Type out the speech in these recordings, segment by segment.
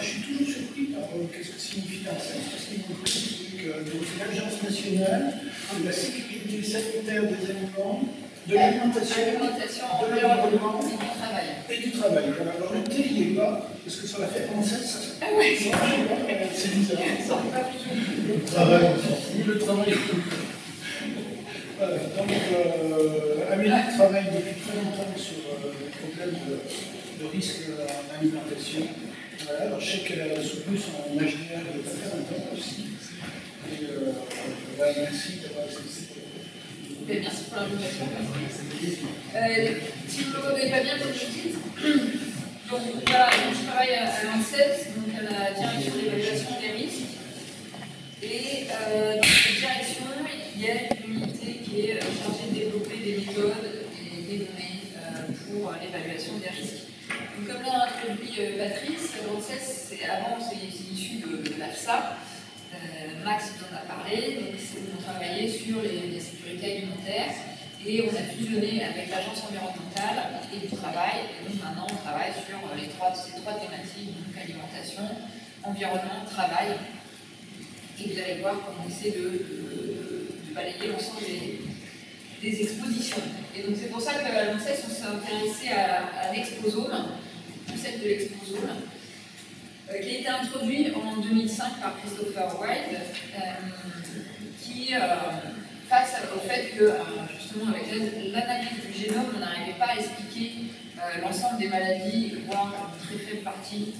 je suis toujours surpris par qu'est-ce que signifie l'ANSES, parce qu'ils m'ont dit que c'est l'Agence nationale de la sécurité sanitaire des aliments, de l'alimentation, de l'environnement et du travail. Alors le T, il n'est pas, parce que sur la fête ANSES, ça fait. Ah oui, c'est bizarre. Le travail. Le travail. Voilà, donc, Amérique travaille depuis très longtemps sur les problèmes de risque en alimentation. Voilà, alors je sais qu'elle a soutenu son HDR il y a très longtemps aussi. Et merci d'avoir accepté. Merci pour l'invitation. Si vous ne le connaissez pas bien, comme je dis, donc voilà, je travaille à l'ANSES, donc à la direction de l'évaluation des risques. Et dans cette direction, il y a une unité qui est chargée de développer des méthodes et des données pour l'évaluation des risques. Donc, comme l'a introduit Patrice, l'ANSES, avant, c'est issu de l'AFSA. Max vous en a parlé, donc on travaillait sur les sécurités alimentaires et on a fusionné avec l'agence environnementale et du travail. Et donc maintenant, on travaille sur ces trois thématiques, donc alimentation, environnement, travail. Et vous allez voir comment on essaie de balayer l'ensemble des expositions. Et donc c'est pour ça qu'à l'ANSES, on s'est intéressé à l'exposome, le concept de l'exposome, qui a été introduit en 2005 par Christopher Wilde, qui, face au fait que, justement, avec l'analyse du génome, on n'arrivait pas à expliquer l'ensemble des maladies, voire une très faible partie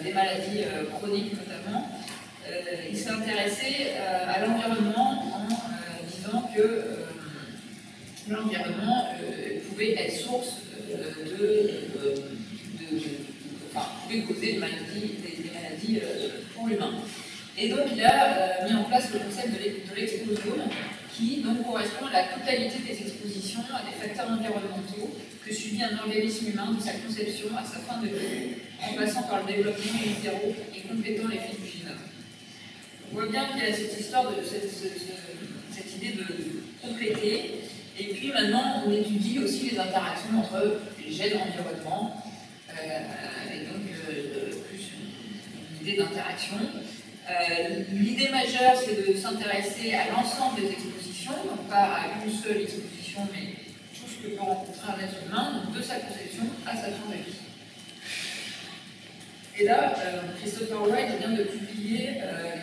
des maladies chroniques notamment, il s'est intéressé à l'environnement en disant que l'environnement pouvait être source pouvait causer des maladies pour l'humain. Et donc il a mis en place le concept de l'exposome qui donc correspond à la totalité des expositions à des facteurs environnementaux que subit un organisme humain de sa conception à sa fin de vie, en passant par le développement in vitro et complétant l'effet du génome. On voit bien qu'il y a cette histoire de cette idée de compléter, et puis maintenant on étudie aussi les interactions entre les gènes environnement, et donc plus une idée d'interaction. L'idée majeure, c'est de s'intéresser à l'ensemble des expositions, donc pas à une seule exposition, mais tout ce que peut rencontrer un être humain, donc de sa conception à sa fin de vie. Et là, Christopher Wilde vient de publier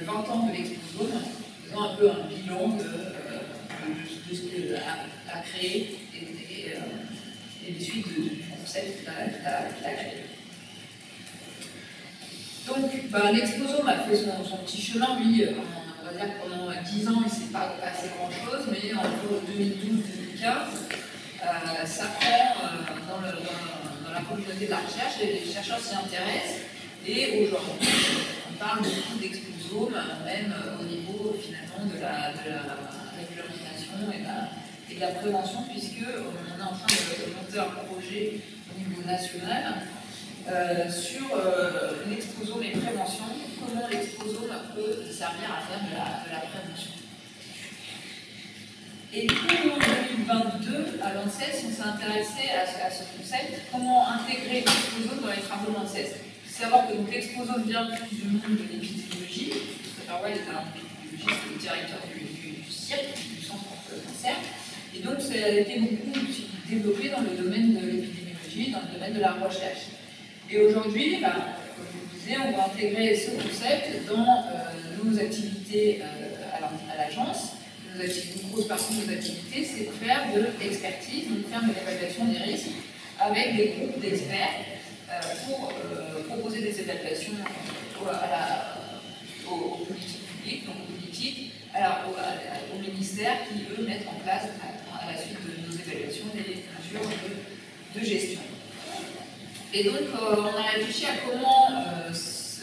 les 20 ans de l'exposome, faisant un peu un bilan de ce qu'il a créé et des suites du concept qu'il a créé. Donc, l'exposome a fait son petit chemin, lui, on va dire que pendant 10 ans, il ne s'est pas passé grand-chose, mais entre 2012 et 2015, ça prend dans la communauté de la recherche, les chercheurs s'y intéressent, et aujourd'hui, on parle beaucoup d'exposome, même au niveau, finalement, de la réglementation et de la prévention, puisqu'on est en train de monter un projet au niveau national sur l'exposome et prévention, comment l'exposome peut servir à faire de la prévention. Et tout en 2022, à l'ANSES, on s'est intéressé à ce concept, comment intégrer l'exposome dans les travaux de l'ANSES. Il faut savoir que l'exposome vient plus du monde de l'épidémiologie. Christopher Wilde est un épidémiologiste, le directeur du CIRC, du Centre contre le cancer. Et donc, ça a été beaucoup développé dans le domaine de l'épidémiologie, dans le domaine de la recherche. Et aujourd'hui, comme je vous disais, on va intégrer ce concept dans nos activités à l'agence. Une grosse partie de nos activités, c'est de faire de l'expertise, de faire de l'évaluation des risques avec des groupes d'experts pour proposer des évaluations aux politiques publiques, donc aux politiques, au ministère qui, eux, mettent en place, à la suite de nos évaluations, des mesures de gestion. Et donc, on a réfléchi à comment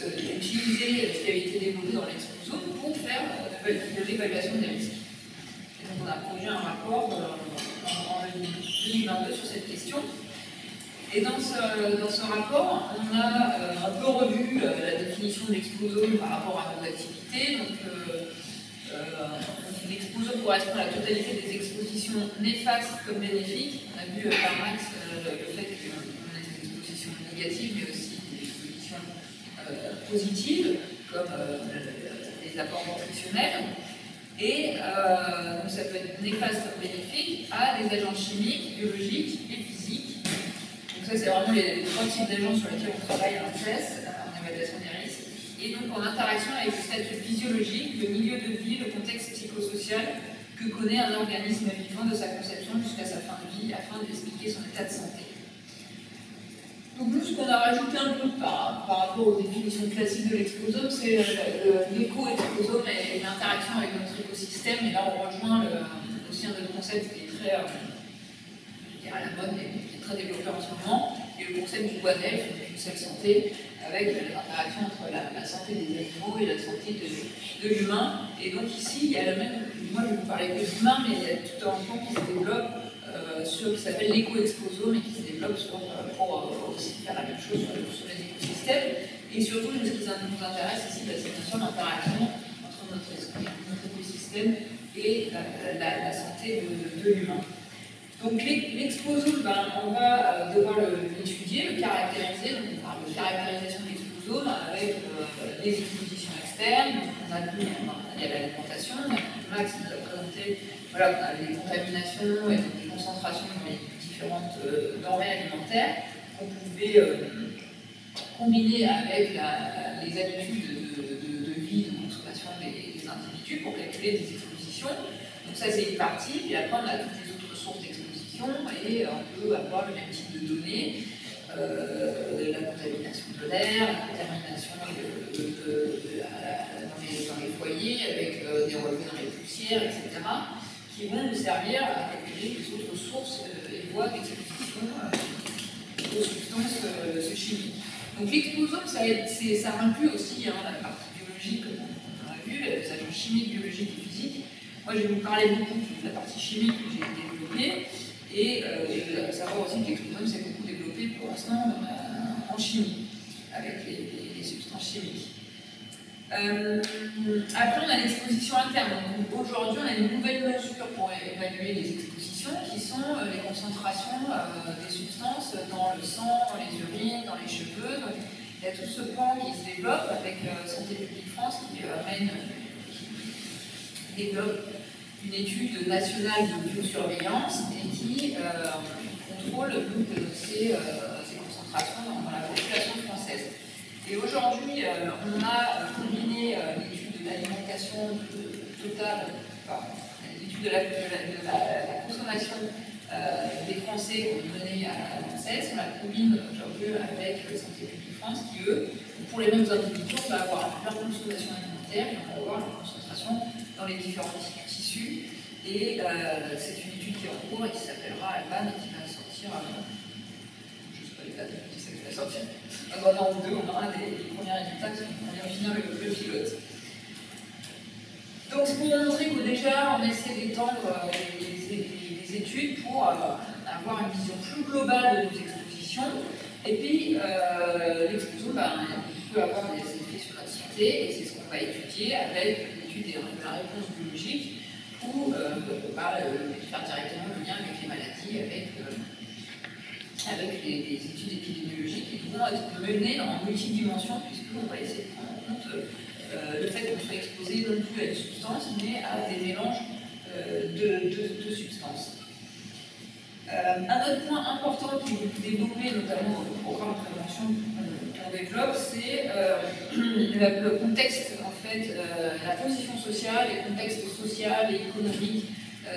utiliser ce qui avait été développé dans l'exposome pour faire de l'évaluation des risques. Et donc, on a produit un rapport en 2022 sur cette question. Et dans ce rapport, on a un peu revu la définition de l'exposome par rapport à nos activités. Donc, l'exposome correspond à la totalité des expositions néfastes comme bénéfiques. On a vu par Max le fait qu'on a des expositions négatives, mais aussi des expositions positives, comme les apports nutritionnels, et donc ça peut être néfaste ou bénéfique à des agents chimiques, biologiques et physiques. Donc ça, c'est vraiment les trois types d'agents sur lesquels on travaille en CES, en évaluation des risques. Et donc en interaction avec le statut physiologique, le milieu de vie, le contexte psychosocial que connaît un organisme vivant de sa conception jusqu'à sa fin de vie, afin d'expliquer son état de santé. Donc nous, ce qu'on a rajouté un peu par rapport aux définitions classiques de l'exposome, c'est l'éco-exposome et l'interaction avec notre écosystème. Et là, on rejoint aussi un autre concept qui est très à la mode, mais qui est très développé en ce moment, qui est le concept du One Health, une seule santé, avec l'interaction entre la santé des animaux et la santé de l'humain. Et donc ici, il y a la même, moi je vais vous parler que d'humain, mais il y a tout un pan qui se développe qui s'appelle l'éco-exposome et qui se développe pour aussi faire la même chose sur les écosystèmes. Et surtout, ce qui nous intéresse ici, c'est bien sûr l'interaction entre notre écosystème et la santé de l'humain. Donc l'exposome, on va devoir l'étudier, le caractériser. Donc on parle de caractérisation de l'exposome avec les expositions externes. Donc on a vu, il y a l'alimentation, Max nous a présenté, voilà, on a les contaminations et les concentrations dans les différentes denrées alimentaires qu'on pouvait combiner avec les habitudes de vie, de consommation des individus pour calculer des expositions. Donc ça c'est une partie, puis après on a toutes les autres sources d'exposition et on peut avoir le même type de données, la contamination de l'air, la contamination dans les foyers avec des relevés dans les poussières, etc., qui vont nous servir à calculer les autres sources et voies d'exposition aux substances chimiques. Donc l'exposome, ça inclut aussi la partie biologique, comme on a vu, les agents chimiques, biologiques et physiques. Moi, je vais vous parler beaucoup de la partie chimique que j'ai développée, et savoir aussi que l'exposome s'est beaucoup développé pour l'instant en chimie, avec les substances chimiques. Après, on a l'exposition interne. Donc, aujourd'hui, on a une nouvelle mesure pour évaluer les expositions qui sont les concentrations des substances dans le sang, dans les urines, dans les cheveux. Donc, il y a tout ce pan qui se développe avec Santé publique France qui développe une étude nationale de biosurveillance et qui contrôle ces concentrations dans la population française. Et aujourd'hui, on a combiné l'étude de l'alimentation totale, l'étude de la consommation des Français qu'on menait à l'ANSES, on la combine aujourd'hui avec Santé publique France qui, eux, pour les mêmes individus, on va avoir leur consommation alimentaire et on va avoir leur concentration dans les différents tissus. Et c'est une étude qui est en cours et qui s'appellera Alban et qui va sortir, je ne sais pas les dates, mais qui sait que va sortir. Dans un an ou deux, on aura des premiers résultats qui vont bien finir le pilote. Donc c'est pour montrer que déjà on essaie d'étendre les études pour avoir une vision plus globale de nos expositions. Et puis l'exposome peut avoir des effets sur la santé et c'est ce qu'on va étudier avec l'étude de la réponse biologique où on va faire directement le lien avec les maladies, avec les études épidémiologiques qui vont être menées en multidimension puisqu'on va essayer de prendre en compte le fait qu'on soit exposé non plus à une substance mais à des mélanges de substances. Un autre point important qui est développé notamment dans le programme de prévention qu'on développe, c'est le contexte, en fait, la position sociale, les contextes social et économique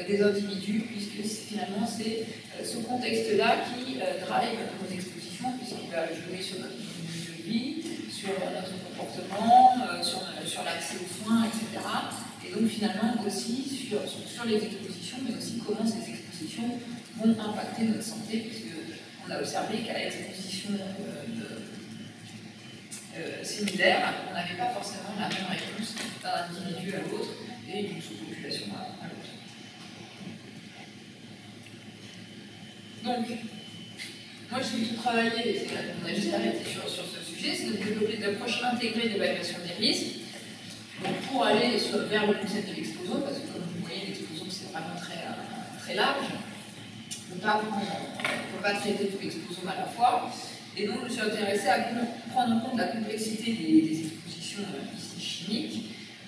des individus, puisque finalement c'est ce contexte-là qui drive nos expositions, puisqu'il va jouer sur notre milieu de vie, sur notre comportement, sur l'accès aux soins, etc. Et donc finalement aussi sur les expositions, mais aussi comment ces expositions vont impacter notre santé, puisqu'on a observé qu'à l'exposition similaire, on n'avait pas forcément la même réponse d'un individu à l'autre et d'une sous-population à l'autre. Donc, moi j'ai tout travaillé, on a juste arrêté sur ce sujet, c'est de développer des approches intégrées d'évaluation des risques, donc pour aller vers le concept de l'exposome, parce que comme vous voyez, l'exposome c'est vraiment très large. On ne peut pas traiter tout l'exposome à la fois. Et donc, je me suis intéressée à prendre en compte la complexité des expositions ici chimiques,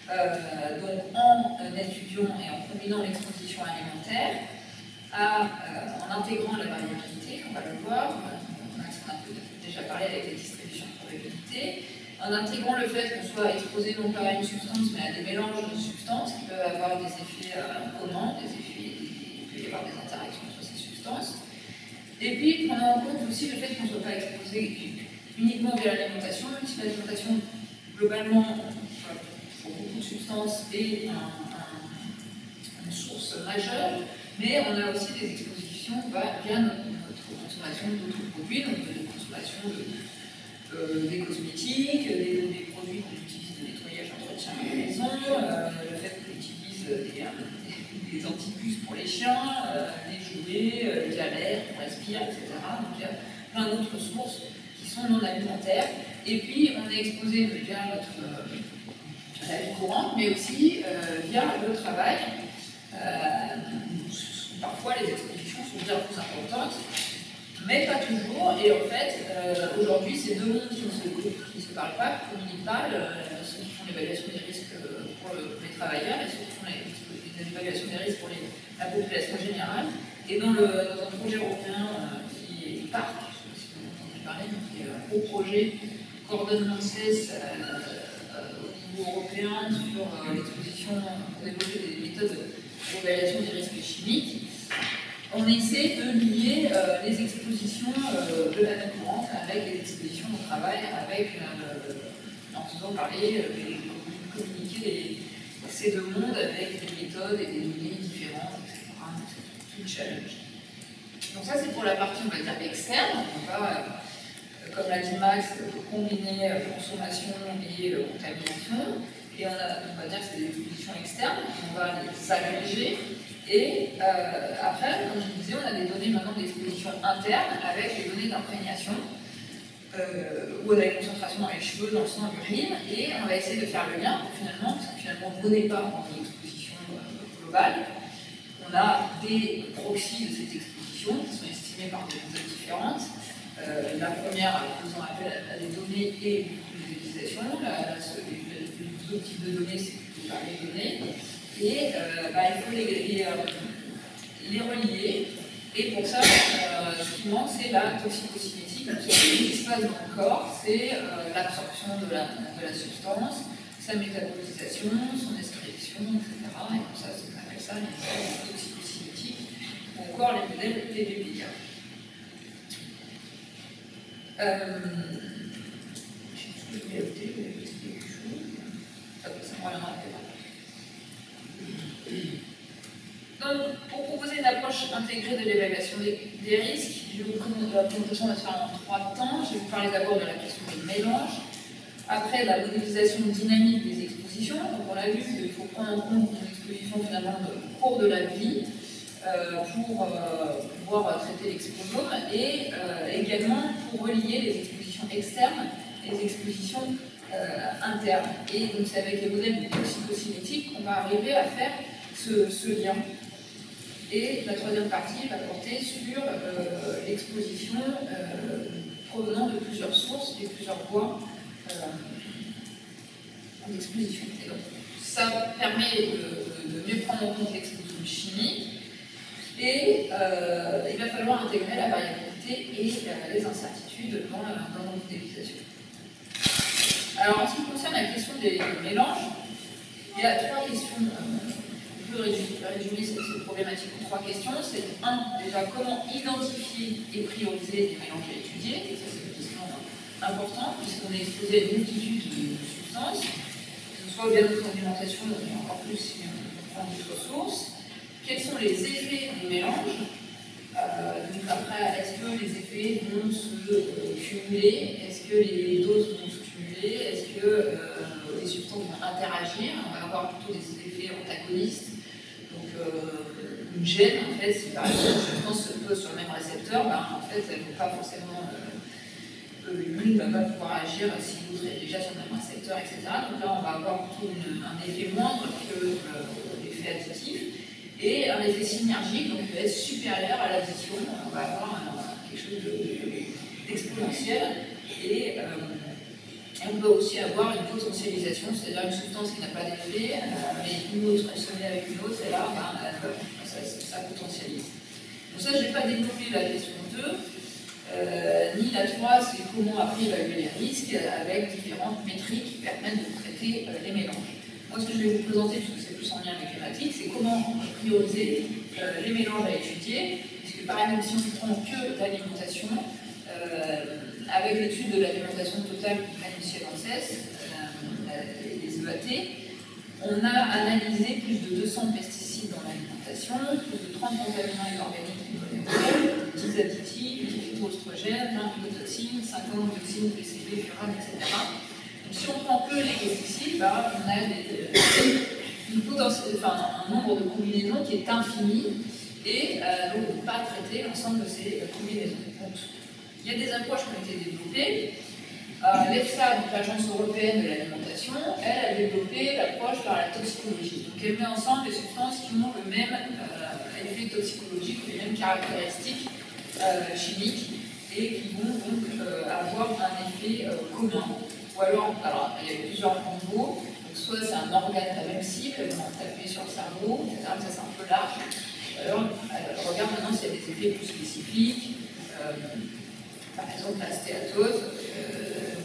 donc en étudiant et en combinant l'exposition alimentaire, en intégrant la variabilité, on va le voir, on a déjà parlé avec les distributions de probabilité, en intégrant le fait qu'on soit exposé non pas à une substance, mais à des mélanges de substances qui peuvent avoir des effets communs, il peut y avoir des interactions entre ces substances. Et puis, prenant en compte aussi le fait qu'on ne soit pas exposé uniquement via l'alimentation, même si l'alimentation, globalement, pour beaucoup de substances, est une source majeure, mais on a aussi des expositions via notre consommation d'autres produits, donc de consommation des cosmétiques, des produits qu'on utilise de nettoyage, d'entretien de la maison, le fait qu'on utilise des antipuces pour les chiens, des jouets, via l'air qu'on respire, etc. Donc il y a plein d'autres sources qui sont non alimentaires. Et puis on est exposé via la vie courante, mais aussi via le travail. Parfois les expositions sont bien plus importantes, mais pas toujours. Et en fait, aujourd'hui, ces deux mondes qui ne se parlent pas, qui ne communiquent pas, ceux qui font l'évaluation des risques pour les travailleurs et ceux qui font l'évaluation des risques pour la population générale. Et dans un projet européen qui est PARC, je ne sais pas si vous en entendez parler, donc qui est un gros projet coordonne l'ANSES au niveau européen sur l'exposition pour développer des méthodes d'évaluation des risques chimiques. On essaie de lier les expositions de la vie courante avec les expositions au travail, en faisant parler, communiquer ces deux mondes avec des méthodes et des données différentes, etc. Donc c'est tout le challenge. Donc ça c'est pour la partie, on va dire, externe. On va, comme l'a dit Max, combiner consommation et contamination. Et on va dire que c'est des expositions externes, on va les agréger. Et après, comme je vous disais, on a des données maintenant d'exposition interne avec les données d'imprégnation, où on a les concentrations dans les cheveux, dans le sang, l'urine, et on va essayer de faire le lien, finalement, parce que finalement on ne connaît pas dans l'exposition globale. On a des proxys de cette exposition qui sont estimés par des méthodes différentes. La première faisant appel à des données et l'utilisation, les autres types de données, c'est plutôt par les données. Et il faut les relier. Et pour ça, ce qui manque, c'est la toxicocinétique. Donc, ce qui se passe dans le corps, c'est l'absorption de la substance, sa métabolisation, son excrétion, etc. Et comme ça, on appelle ça les modèles toxicocinétiques, ou encore les modèles PBPK. Je sais pas si je vais ajouter quelque chose. Ça me reviendra après. Donc, pour proposer une approche intégrée de l'évaluation des risques, la présentation va se faire en 3 temps. Je vais vous parler d'abord de la question des mélanges, après la modélisation dynamique des expositions. Donc, on l'a vu qu'il faut prendre en compte une exposition finalement au cours de la vie pour pouvoir traiter l'exposome et également pour relier les expositions externes et les expositions internes. Et donc, c'est avec les modèles toxicocinétiques qu'on va arriver à faire ce lien. Et la troisième partie va porter sur l'exposition provenant de plusieurs sources et plusieurs voies d'exposition. Ça permet de mieux prendre en compte l'exposition chimique et il va falloir intégrer la variabilité et les incertitudes dans la modélisation. Alors en ce qui concerne la question des mélanges, il y a 3 questions. On peut résumer cette problématique en 3 questions. C'est déjà comment identifier et prioriser les mélanges à étudier. Et ça, c'est une question importante, puisqu'on est exposé à une multitude de substances, que ce soit via notre alimentation, mais encore plus si on prend d'autres sources. Quels sont les effets des mélanges? Donc après, est-ce que les effets vont se cumuler? Est-ce que les doses vont se cumuler? Est-ce que les substances vont interagir? On va avoir plutôt des effets antagonistes. Donc, une gêne, en fait, si par exemple une substance se pose sur le même récepteur, en fait, elle ne va pas forcément. L'une ne va pas pouvoir agir si l'autre est déjà sur le même récepteur, etc. Donc là, on va avoir plutôt un effet moindre que l'effet additif et un effet synergique, donc qui va être supérieur à l'addition. On va avoir quelque chose exponentielle. Et on peut aussi avoir une potentialisation, c'est-à-dire une substance qui n'a pas d'effet, mais une autre, elle se met avec une autre, et là, ça potentialise. Donc ça, je n'ai pas développé la question 2, ni la 3, c'est comment après évaluer les risques avec différentes métriques qui permettent de traiter les mélanges. Moi, ce que je vais vous présenter, parce que c'est plus en lien avec les thématiques, c'est comment prioriser les mélanges à étudier, puisque par exemple, si on ne prend que l'alimentation, avec l'étude de l'alimentation totale qui mène Michel Ancès, les EAT, on a analysé plus de 200 pesticides dans l'alimentation, plus de 30 contaminants inorganiques, 10 additifs, 10 phytoestrogènes, 20 mycotoxines, 50 dioxines, PCB, furane, etc. Donc si on prend que les pesticides, on a un nombre de combinaisons qui est infini, et donc on ne peut pas traiter l'ensemble de ces combinaisons. Donc, il y a des approches qui ont été développées. L'EFSA, l'Agence européenne de l'alimentation, elle a développé l'approche par la toxicologie. Donc elle met ensemble des substances qui ont le même effet toxicologique, les mêmes caractéristiques chimiques, et qui vont donc avoir un effet commun. Ou alors, il y a plusieurs niveaux. Donc soit c'est un organe de la même cible, elles vont taper sur le cerveau, etc. Ça c'est un peu large. Alors, regarde maintenant s'il y a des effets plus spécifiques. Par exemple, la stéatose,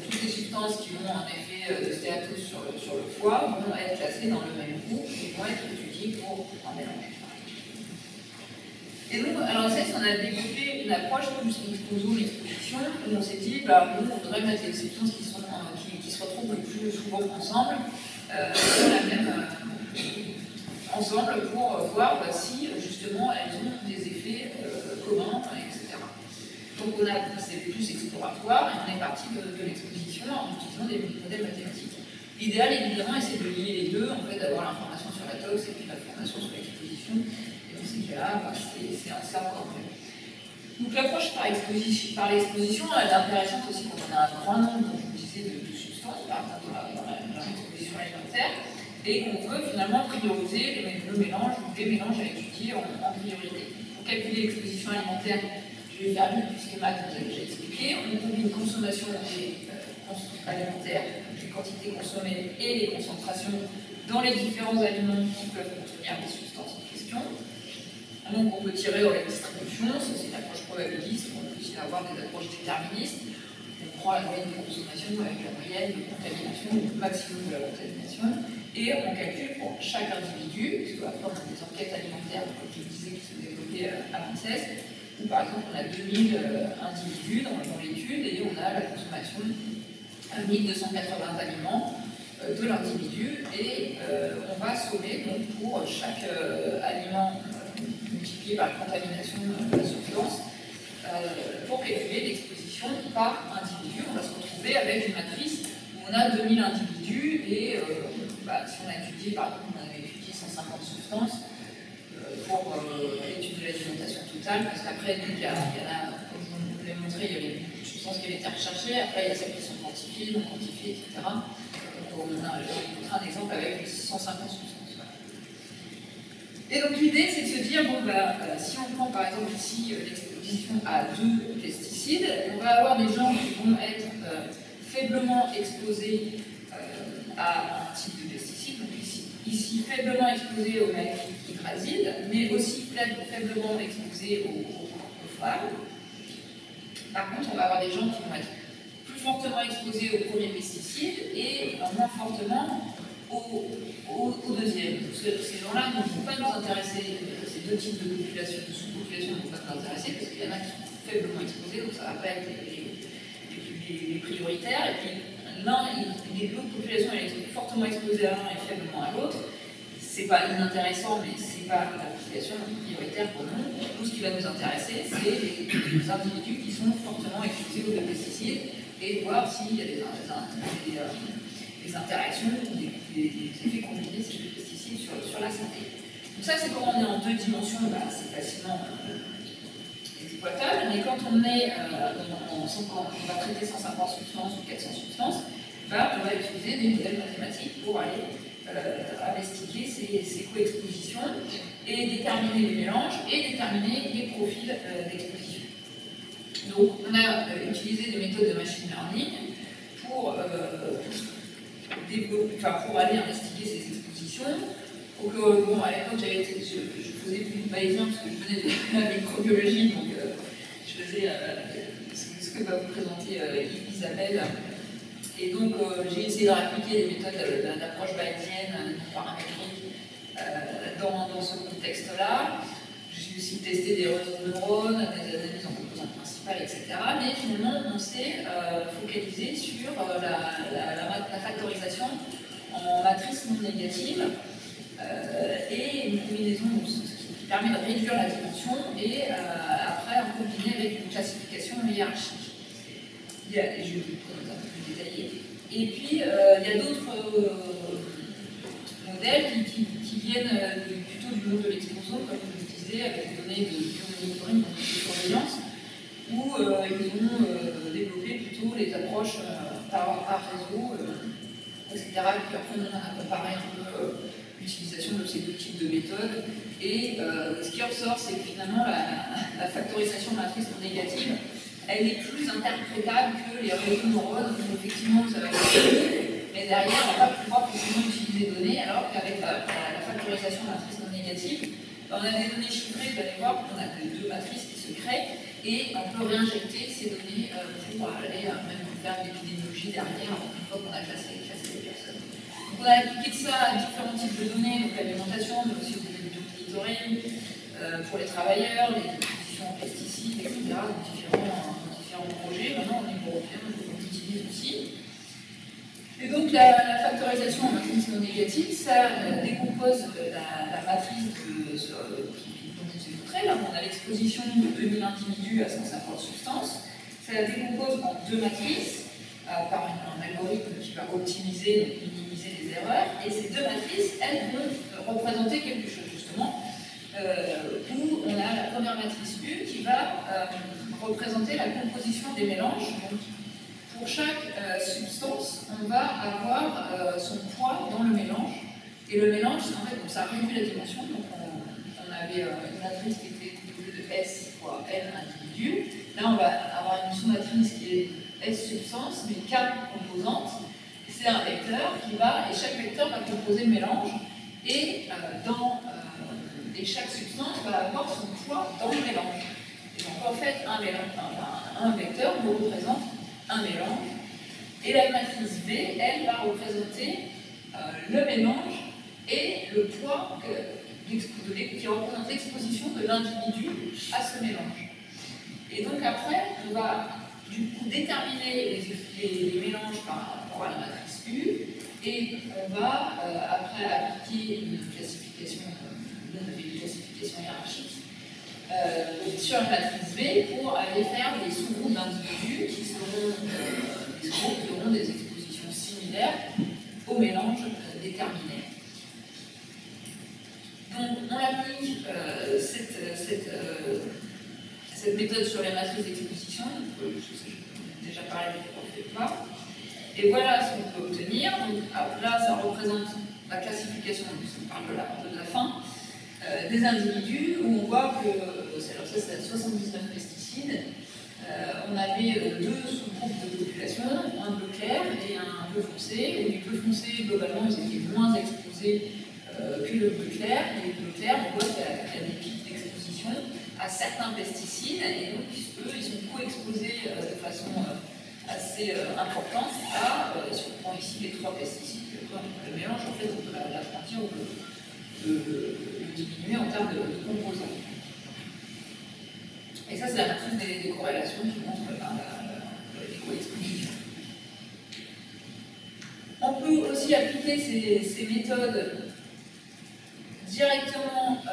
toutes les substances qui ont un effet de stéatose sur le foie vont être classées dans le même groupe et vont être étudiées pour un mélange. Et donc, alors on a développé une approche plus exposition, où on s'est dit, on voudrait mettre les substances qui se retrouvent le plus souvent ensemble, ensemble pour voir si justement elles ont des effets communs, etc. Donc c'est plus exploratoire et on est parti de l'exposition en utilisant des modèles mathématiques. L'idéal évidemment c'est de lier les deux, en fait d'avoir l'information sur la tox et puis l'information sur l'exposition. Et dans ces cas-là, c'est un cercle complet. Donc l'approche par l'exposition, elle est intéressante aussi quand on a un grand nombre, comme je vous disais, de substances, par exemple dans l'exposition alimentaire, et qu'on veut finalement prioriser le mélange ou les mélanges à étudier en priorité. Pour calculer l'exposition alimentaire, je vais faire vite puisque Max vous a déjà expliqué, on combine consommation alimentaire, les quantités consommées et les concentrations dans les différents aliments qui peuvent contenir les substances en question. Donc on peut tirer dans la distribution, ça c'est une approche probabiliste, on peut aussi avoir des approches déterministes. On prend la moyenne de consommation avec la moyenne de contamination, le maximum de la contamination, et on calcule pour chaque individu, parce qu'après on a des enquêtes alimentaires, comme je le disais, qui sont développées à l'ANSES, où par exemple on a 2000 individus dans l'étude, et on a la consommation à 1280 aliments de l'individu, et on va sommer donc, pour chaque aliment multiplié par la contamination de la substance, pour calculer l'exposition par individu. On va se retrouver avec une matrice où on a 2000 individus et si on a étudié, par exemple, on avait étudié 150 substances pour l'étude de l'alimentation totale, parce qu'après, il y en a, comme je vous l'ai montré, il y a les substances qui avaient été recherchées, après il y a celles qui sont quantifiées, non quantifiées, etc. Donc on a un exemple avec 150 substances. Et donc l'idée c'est de se dire, si on prend par exemple ici l'exposition à 2 pesticides, on va avoir des gens qui vont être faiblement exposés à un type de pesticide, donc ici faiblement exposés au hydrazide, mais aussi faiblement exposés au phare. Par contre, on va avoir des gens qui vont être plus fortement exposés au premier pesticide et moins fortement au deuxième. Parce que ces gens-là ne vont pas nous intéresser, ces deux types de populations, de sous-populations ne vont pas nous intéresser parce qu'il y en a qui sont faiblement exposés, donc ça va pas être les prioritaires, et puis l'autre population elle est fortement exposée à l'un et faiblement à l'autre. C'est pas inintéressant, mais c'est pas la population prioritaire pour nous. Tout ce qui va nous intéresser, c'est les individus qui sont fortement exposés aux pesticides et voir s'il y a des interactions, des effets combinés de ces pesticides sur la santé. Donc ça, c'est quand on est en 2 dimensions, c'est facilement exploitable, mais quand on est on va traiter 150 substances ou 400 substances, on va utiliser des modèles mathématiques pour aller investiguer ces co-expositions et déterminer les mélanges et déterminer les profils d'exposition. Donc on a utilisé des méthodes de machine learning pour, pour aller investiguer ces expositions. Donc bon, à l'époque, je faisais plus de bayésien parce que je venais de la microbiologie, donc je faisais ce que va vous présenter Isabelle. Et donc j'ai essayé de réappliquer les méthodes d'approche bayésienne, paramétrique, dans ce contexte-là. J'ai aussi testé des réseaux de neurones, des analyses en composantes principales, etc. Mais finalement, on s'est focalisé sur la factorisation en matrice non négative et une combinaison qui permet de réduire la dimension et après en combiner avec une classification hiérarchique. Je vais vous présenter un peu plus détaillé. Et puis, il y a d'autres modèles qui viennent plutôt du monde de l'exposome, comme je le disais, avec des données de biomonitoring, donc de surveillance, où ils ont développé plutôt les approches par réseau, etc. Et puis après, on a comparé un peu l'utilisation de ces deux types de méthodes. Et ce qui ressort, c'est que finalement, la factorisation matrice non négative, elle est plus interprétable que les réseaux de neurones, où effectivement, ça va être mais derrière, on ne va pas pouvoir forcément utiliser les données, alors qu'avec la factorisation matrice non négative, on a des données chiffrées, vous allez voir qu'on a deux matrices qui se créent, et on peut réinjecter ces données pour aller même faire une épidémiologie derrière, une fois qu'on a classé les personnes. Donc on a appliqué ça à différents types de données, donc l'alimentation, mais aussi au monitoring, pour les travailleurs, les expositions en pesticides, etc., donc différents projets. Maintenant, au niveau européen, on utilise aussi. Et donc la factorisation en matrice non négative, ça décompose la matrice dont je vous ai montré. Là, on a l'exposition de 2000 individus à 150 substances. Ça la décompose en deux matrices par un algorithme qui va optimiser, donc minimiser les erreurs. Et ces deux matrices, elles vont représenter quelque chose, justement, où on a la première matrice U qui va représenter la composition des mélanges. Donc, pour chaque substance, on va avoir son poids dans le mélange. Et le mélange, en fait, donc ça réduit la dimension. Donc on avait une matrice qui était composée de S fois N individus. Là, on va avoir une sous-matrice qui est S substance, mais K composantes. C'est un vecteur et chaque vecteur va composer le mélange. Et, et chaque substance va avoir son poids dans le mélange. Et donc, en fait, un vecteur nous représente un mélange, et la matrice V, elle, va représenter le mélange et le poids qui représente l'exposition de l'individu à ce mélange. Et donc après, on va du coup déterminer les mélanges par rapport à la matrice U, et on va après appliquer une classification hiérarchique sur la matrice V pour aller faire des sous-groupes d'individus qui auront des expositions similaires au mélange déterminé. Donc on applique cette méthode sur les matrices d'exposition, j'ai déjà parlé de pas. Et voilà ce qu'on peut obtenir. Donc, là, ça représente la classification, on parle de la fin, des individus, où on voit que, alors ça c'est 79 pesticides, on avait deux sous-groupes de population, un bleu clair et un bleu foncé. Et les bleus foncés, globalement, ils étaient moins exposés que le bleu clair. Et le bleu clair, on voit qu'il y a des pics d'exposition à certains pesticides, et donc eux, ils sont co-exposés de façon assez importante si on prend ici les trois pesticides, le mélange, en fait, on peut l'agrandir ou le diminuer en termes de composants. Et ça, c'est la matrice des corrélations qui montre les co-expositions. On peut aussi appliquer ces méthodes directement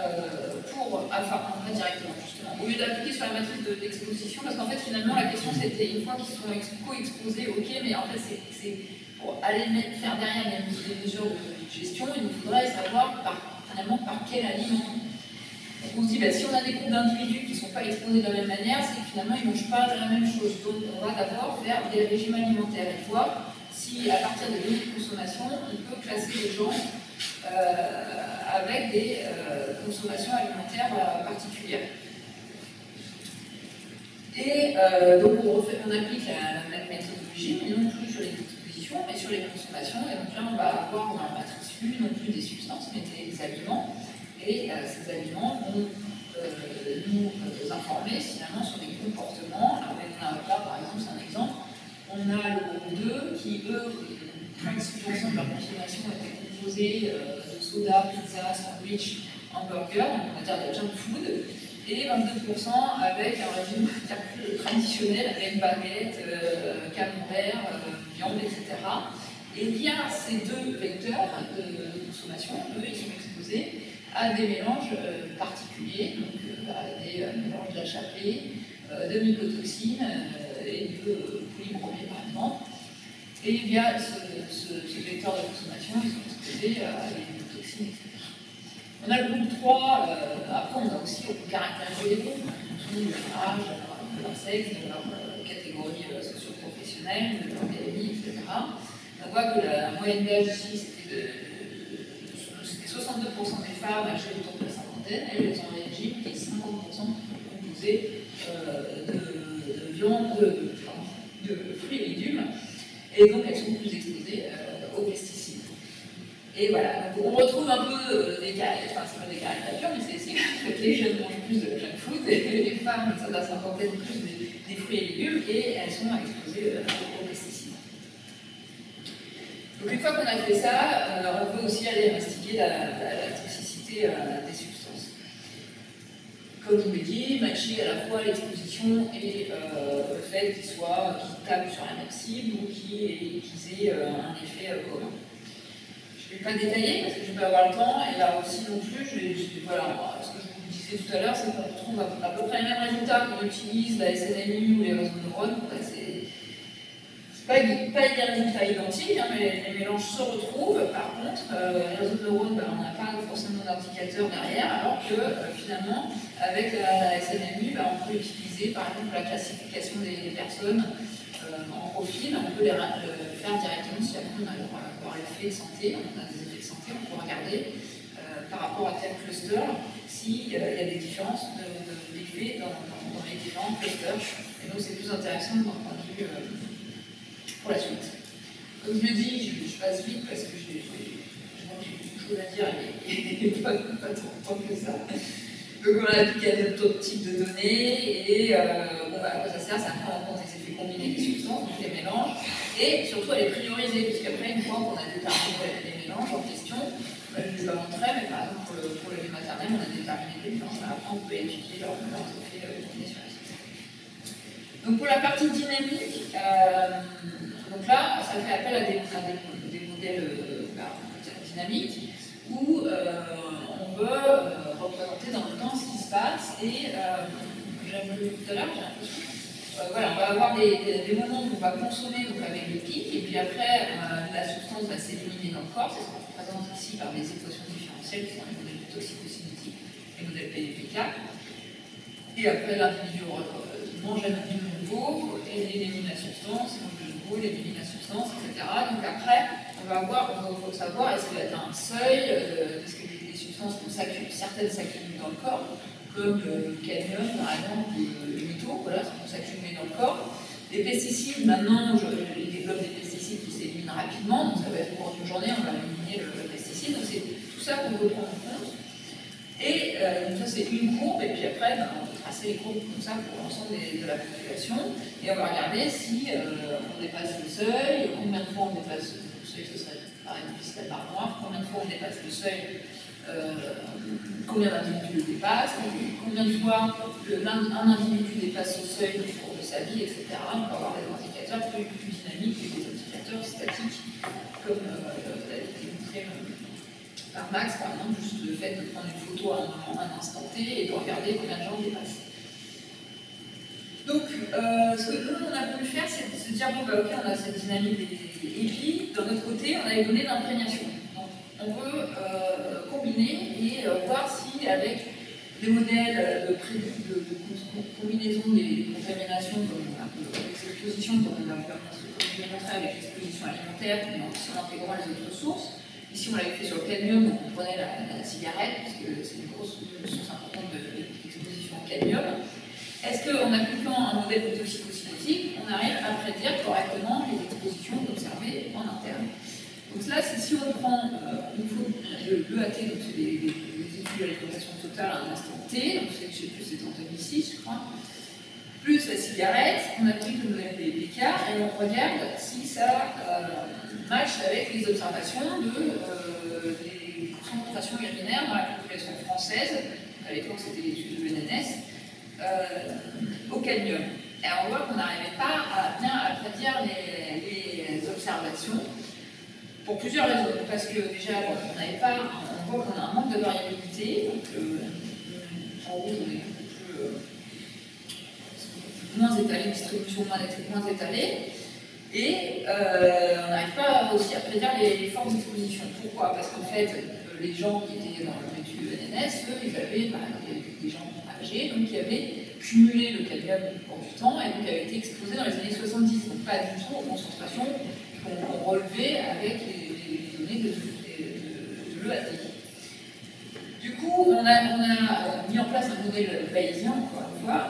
pas directement, justement, au lieu d'appliquer sur la matrice d'exposition, parce qu'en fait, finalement, la question c'était, une fois qu'ils sont co-exposés, ok, mais en fait, c'est pour aller faire derrière les mesures de gestion, il nous faudrait savoir finalement par quel aliment. Donc on se dit, si on a des groupes d'individus qui ne sont pas exposés de la même manière, c'est que finalement, ils ne mangent pas la même chose. Donc on va d'abord faire des régimes alimentaires et voir si, à partir des données de consommation, on peut classer les gens avec des consommations alimentaires particulières. Et donc on applique la même méthodologie, mais non plus sur les expositions, mais sur les consommations. Et donc là, on va avoir dans la matrice U non plus des substances, mais des aliments. Et ces aliments vont nous informer finalement sur des comportements. Alors, on a là, par exemple, c'est un exemple. On a le groupe 2 qui, eux, 36% de leur consommation était composée de soda, pizza, sandwich, hamburger, donc on va dire de junk food, et 22% avec un régime plus traditionnel avec baguette, camembert, viande, etc. Et via ces deux vecteurs de consommation, eux, ils sont exposés à des mélanges particuliers, donc à des mélanges d'HAP, de mycotoxines et de polybromés par exemple. Et via ce vecteur de consommation, ils sont exposés à des mycotoxines, etc. On a le groupe 3, après on a aussi, on peut caractériser les groupes, en fonction de leur âge, de leur sexe, de leur catégorie socio-professionnelle, de leur PMI, etc. On voit que la moyenne d'âge ici, c'était 62% des femmes âgées autour de la cinquantaine, elles ont un régime qui est 50% composé de viande, de fruits et légumes, et donc elles sont plus exposées aux pesticides. Et voilà, donc on retrouve un peu des caricatures, enfin c'est pas des caricatures, mais c'est que les jeunes mangent plus de junk food, et les femmes, ça la cinquantaine, plus des fruits et légumes, et elles sont exposées aux pesticides. Donc une fois qu'on a fait ça, on peut aussi aller investiguer la toxicité des substances. Comme je vous l'ai dit, matcher à la fois l'exposition et le fait qu'ils tapent sur la même cible ou qu'ils aient un effet commun. Je ne vais pas détailler parce que je ne vais pas avoir le temps, et là aussi non plus, voilà, ce que je vous disais tout à l'heure, c'est qu'on retrouve à peu près les mêmes résultats qu'on utilise la SNMU ou les réseaux de neurones. C'est pas des résultats identiques, hein, mais les mélanges se retrouvent. Par contre, les réseaux de neurones, on n'a pas forcément d'indicateur derrière, alors que finalement, avec la SNMU, on peut utiliser par exemple la classification des personnes en profil, on peut les faire directement si on a leur effet de santé, on a des effets de santé, on peut regarder par rapport à tel cluster s'il y a des différences d'effets dans les différents clusters. Et donc c'est plus intéressant d'un point de vue pour la suite. Comme je le dis, je passe vite parce que j'ai beaucoup de choses à dire et pas trop de temps que ça. Donc on a appliqué à d'autres types de données et à quoi ça sert, ça prend en compte les effets combinés des substances, donc les mélanges, et surtout à les prioriser, puisqu'après, une fois qu'on a déterminé les mélanges en question, je ne vais pas montrer, mais par exemple pour le lait maternel, on a déterminé les mélanges, après on peut étudier leurs effets combinés sur la substance. Donc pour la partie dynamique, donc là, ça fait appel à des modèles dynamiques où on veut représenter dans le temps ce qui se passe et j'avais vu tout à l'heure, j'ai l'impression. Voilà, on va avoir des moments où on va consommer donc avec le pic, et puis après la substance va s'éliminer dans le corps, c'est ce qu'on représente ici par des équations différentielles qui sont les modèles toxicocinétiques, les modèles PDPK. Et après l'individu mange un aliment nouveau, et il élimine la substance, il mange de nouveau, il élimine la substance, etc. Donc après, il faut savoir est-ce qu'il y a un seuil, est-ce que les substances certaines s'accumulent dans le corps, comme le cadmium par exemple, le métaux, voilà, ça peut s'accumuler dans le corps. Les pesticides, maintenant, je développe des pesticides qui s'éliminent rapidement, donc ça va être au cours d'une journée, on va éliminer le pesticide, donc c'est tout ça qu'on peut prendre en compte. Et ça c'est une courbe, et puis après, on peut tracer les courbes comme ça pour l'ensemble de la population, et on va regarder si on dépasse le seuil, combien de fois on dépasse le seuil, ce serait pareil difficile par mois, combien de fois on dépasse le seuil, combien d'individus le dépassent, combien de fois un individu dépasse le seuil au cours de sa vie, etc. On peut avoir des indicateurs plus dynamiques que des indicateurs statiques, comme l'a été montré par Max, par exemple, juste le fait de prendre une photo à un instant T et de regarder combien de gens dépassent. Donc, ce que nous, on a voulu faire, c'est de se dire, bon, bah, ok, on a cette dynamique et puis, d'un autre côté, on a les données d'imprégnation. Donc, on veut combiner et voir si, avec des modèles de combinaison des contaminations, comme l'exposition, comme on a montré avec l'exposition alimentaire, mais aussi en intégrant les autres sources. Ici, on l'avait fait sur le cadmium, donc on prenait la cigarette, parce que c'est une grosse source importante d'exposition au cadmium. est-ce qu'en appliquant un modèle de toxicocinétique, on arrive à prédire correctement les expositions observées en interne? Donc là, c'est si on prend l'EAT, donc c'est les études de l'alimentation totale à un instant T, donc je sais plus, c'est en 2006, je crois, plus la cigarette, on applique le modèle des Pécard et on regarde si ça match avec les observations des concentrations urinaires dans la population française, à l'époque c'était l'étude de l'ENNS, au cadmium. Et on voit qu'on n'arrivait pas à bien prédire les observations pour plusieurs raisons. Parce que déjà, on voit qu'on a un manque de variabilité, donc en rouge on est beaucoup plus moins étalé, distribution moins étalée, et on n'arrive pas aussi à prédire les formes d'exposition. Pourquoi? Parce qu'en fait, les gens qui étaient dans l'étude ENNS, eux, ils avaient, par exemple, des gens âgés, donc qui avaient cumulé le cadmium au cours du temps, et donc avaient été exposés dans les années 70, donc pas du tout aux concentrations qu'on relevait avec les données de l'EAT. Du coup, on a mis en place un modèle bayésien, encore une fois,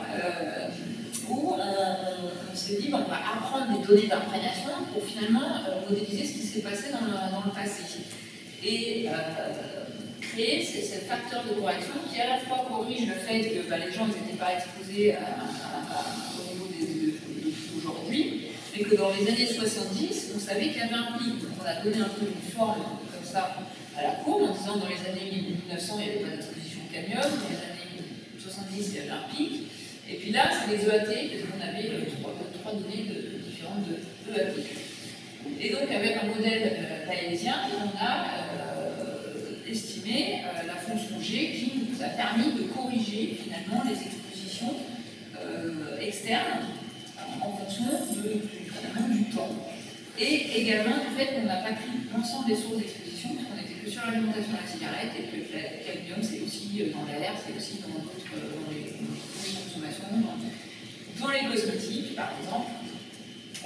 où on s'est dit, on va apprendre des données d'imprégnation pour finalement modéliser ce qui s'est passé dans le passé. Et créer ces facteurs de correction qui à la fois corrigent le fait que les gens n'étaient pas exposés au niveau d'aujourd'hui, mais que dans les années 70, on savait qu'il y avait un pic. Donc on a donné un peu une forme comme ça à la courbe en disant dans les années 1900, il n'y avait pas d'exposition au cadmium, dans les années 70, il y avait un pic. Et puis là, c'est les EAT, parce qu'on avait trois données différentes de EAT. Et donc, avec un modèle bayésien, on a estimé la fonction G qui nous a permis de corriger finalement les expositions externes en fonction du temps. Et également du fait qu'on n'a pas pris l'ensemble des sources d'exposition, parce qu'on n'était que sur l'alimentation à la cigarette, et que le cadmium, c'est aussi dans l'air, c'est aussi dans les consommations, dans les cosmétiques, par exemple.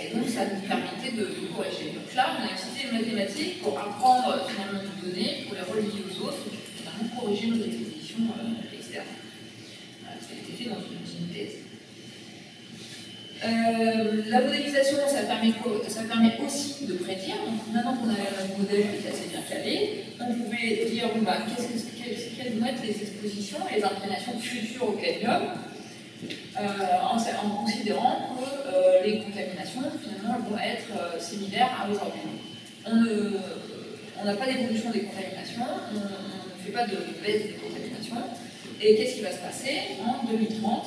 Et donc, ça nous permettait de corriger. Donc là, on a utilisé les mathématiques pour apprendre finalement des données, pour les relier aux autres, et finalement corriger nos expositions externes. Voilà, ça a été fait dans une thèse. La modélisation, ça permet aussi de prédire. Donc, maintenant qu'on avait un modèle qui est assez bien calé, on pouvait dire quelles vont être les expositions et les imprégnations futures au cadmium, en considérant que les contaminations finalement vont être similaires à aujourd'hui. On n'a pas d'évolution des contaminations, on ne fait pas de baisse des contaminations. Et qu'est-ce qui va se passer en 2030?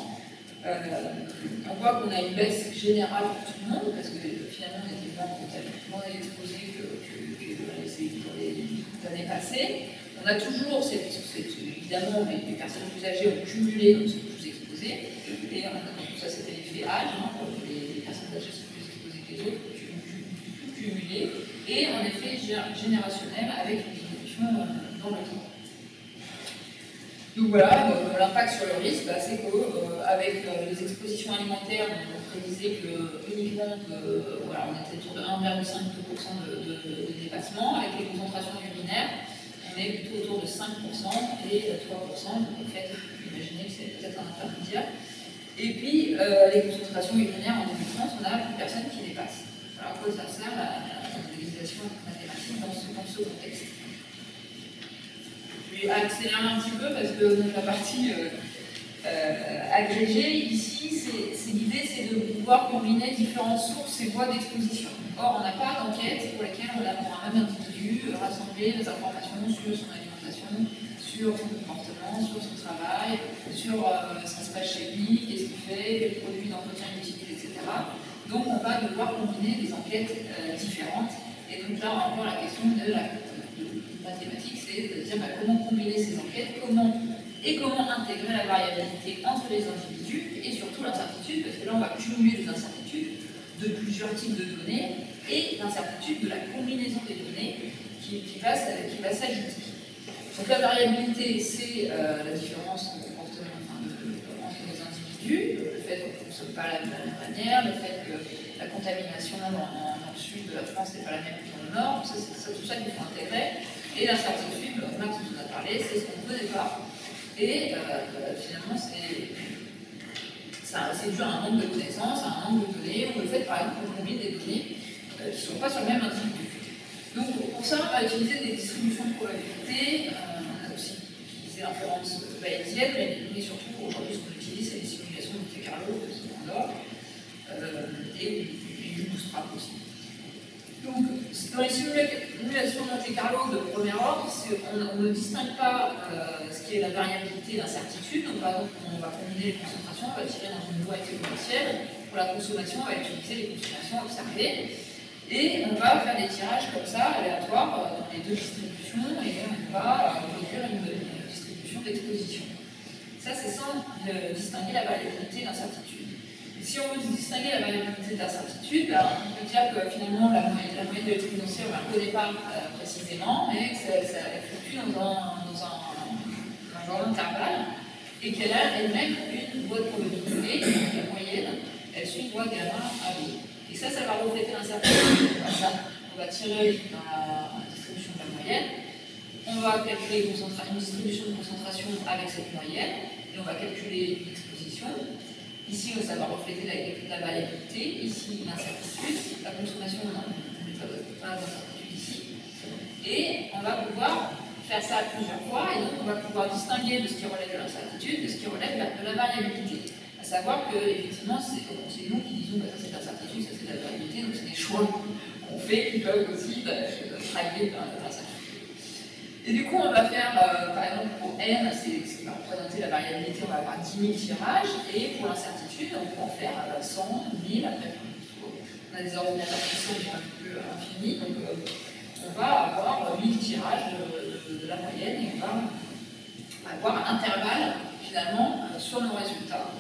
On voit qu'on a une baisse générale pour tout le monde, parce que finalement on était moins exposés que les années passées. On a toujours, évidemment, les personnes plus âgées ont cumulé, donc sont plus exposées. Et ça c'était l'effet âge, les personnes âgées sont plus exposées que les autres, ont cumulé. Et en effet générationnel avec une diminution dans le temps. Donc voilà, l'impact sur le risque, c'est qu'avec les expositions alimentaires, on prédisait que uniquement on était autour de 1,5% de dépassement. Avec les concentrations urinaires, on est plutôt autour de 5% et 3%. Donc en fait, imaginez que c'est peut-être un intermédiaire. Et puis, les concentrations urinaires en 2030, on n'a plus personne qui les passe. Alors à quoi ça sert la modélisation mathématique dans ce contexte? Je vais accélérer un petit peu parce que donc, la partie agrégée, ici, l'idée c'est de pouvoir combiner différentes sources et voies d'exposition. Or, on n'a pas d'enquête pour laquelle on a pour un même individu rassembler des informations sur son alimentation, sur son comportement, sur son travail, sur ce qui se passe chez lui, qu'est-ce qu'il fait, quels produits d'entretien il utilise, etc. Donc, on va devoir combiner des enquêtes différentes. Et donc là, on va voir la question de la mathématique, c'est de dire comment combiner ces enquêtes, comment intégrer la variabilité entre les individus et surtout l'incertitude, parce que là on va cumuler des incertitudes de plusieurs types de données et l'incertitude de la combinaison des données qui va s'ajouter. Donc la variabilité, c'est la différence de comportement entre les individus, le fait qu'on ne fonctionne pas de la même manière, le fait que la contamination dans le sud de la France n'est pas la même que dans le nord, c'est tout ça qu'il faut intégrer. Et l'incertitude, Max nous en a parlé, c'est ce qu'on ne connaît pas. Et finalement, c'est c'est dû à un manque de connaissances, à un manque de données, ou le fait par exemple qu'on combine des données qui ne sont pas sur le même individu. Donc pour ça, on va utiliser des distributions de probabilité, on a aussi utilisé l'inférence bayésienne, mais surtout aujourd'hui ce qu'on utilise c'est les simulations de Monte-Carlo, de Standard, et du Bootstrap aussi. Donc dans les simulations de Monte-Carlo de premier ordre, on ne distingue pas ce qui est la variabilité d'incertitude. Donc par exemple, on va combiner les concentrations, on va tirer dans une loi exponentielle. Pour la consommation, on va utiliser les consommations observées. Et on va faire des tirages comme ça, aléatoires, dans les deux distributions, et on va produire une distribution d'exposition. Ça, c'est sans distinguer la variabilité d'incertitude. Si on veut distinguer la variabilité d'incertitude, on peut dire que finalement la moyenne de l'exponentielle, on ne la connaît pas précisément, mais que ça fluctue dans un genre d'intervalle, et qu'elle a elle-même une loi de probabilité, la moyenne, elle suit une loi gamma AB. Et ça va refléter l'incertitude. On va tirer dans la distribution de la moyenne, on va calculer une distribution de concentration avec cette moyenne, et on va calculer l'exposition. Ici, ça va refléter la variabilité, ici l'incertitude, la consommation, on n'a pas d'incertitude ici. Et on va pouvoir faire ça plusieurs fois, et donc on va pouvoir distinguer de ce qui relève de l'incertitude de ce qui relève de la variabilité. À savoir que, effectivement, c'est nous qui disons que ça c'est de l'incertitude, ça c'est de la variabilité, donc c'est des choix qu'on fait qui peuvent aussi traquer dans l'incertitude. Et du coup, on va faire, par exemple, pour n, c'est ce qui va représenter la variabilité, on va avoir 10 000 tirages, et pour l'incertitude, on peut en faire 100, 1000, après, on a des ordinateurs qui sont un peu infinis, donc on va avoir 1000 tirages de la moyenne, et on va avoir un intervalle, finalement, sur nos résultats.